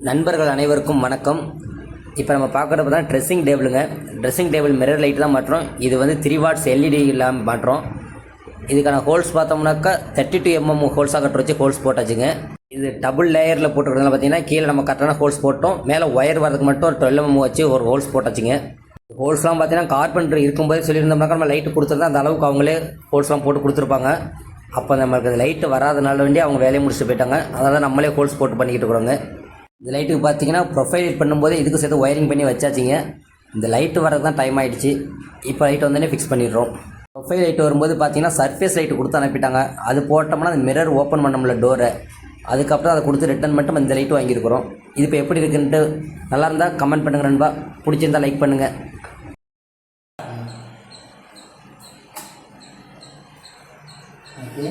நண்பர்கள் அனைவருக்கும் வணக்கம். இப்போ நம்ம பார்க்குறது தான் ட்ரெஸ்ஸிங் டேபிளுங்க. ட்ரெஸ்ஸிங் டேபிள் மிரர் லைட் தான் மாற்றோம். இது வந்து 3 வாட்ஸ் எல்இடி இல்லாமல் மாற்றோம். இதுக்கான ஹோல்ஸ் பார்த்தோம்னாக்கா 32 mm ஹோல்ஸாக கட்டுற வச்சு ஹோல்ஸ் போட்டாச்சுங்க. இது டபுள் லேயரில் போட்டுக்கிறதுனால பார்த்தீங்கன்னா கீழே நம்ம கரெக்டான ஹோல்ஸ் போட்டோம், மேலே ஒயர் வரதுக்கு மட்டும் ஒரு 12 mm வச்சு ஒரு ஹோல்ஸ் போட்டாச்சுங்க. ஹோல்ஸ்லாம் பார்த்தீங்கன்னா கார்பெண்டர் இருக்கும்போது சொல்லியிருந்தோம்னாக்கா நம்ம லைட்டு கொடுத்துருந்தா அந்த அளவுக்கு அவங்களே ஹோல்ஸ்லாம் போட்டு கொடுத்துருப்பாங்க. அப்போ நம்மளுக்கு அது லைட்டு வராதனால வேண்டி அவங்க வேலையை முடிச்சுட்டு போயிட்டாங்க. அதனால் நம்மளே ஹோல்ஸ் போட்டு பண்ணிக்கிட்டு இருக்கிறோங்க. இந்த லைட்டுக்கு பார்த்தீங்கன்னா ப்ரொஃபைல் பண்ணும்போது இதுக்கு சேர்த்து ஒயரிங் பண்ணி வச்சாச்சிங்க. இந்த லைட்டு வரது தான் டைம் ஆகிடுச்சு. இப்போ லைட் வந்தோடனே ஃபிக்ஸ் பண்ணிடுறோம். ப்ரொஃபைல் லைட் வரும்போது பார்த்தீங்கன்னா சர்ஃபேஸ் லைட்டு கொடுத்து அனுப்பிட்டாங்க. அது போட்டோம்னா அந்த மிரர் ஓப்பன் பண்ண முடியல டோரை. அதுக்கப்புறம் அதை கொடுத்து ரிட்டன் மட்டும் இந்த லைட்டு வாங்கியிருக்கிறோம். இது இப்போ எப்படி இருக்குன்ட்டு நல்லா இருந்தால் கமெண்ட் பண்ணுங்கள் நண்பா. பிடிச்சிருந்தா லைக் பண்ணுங்கள். ஓகே.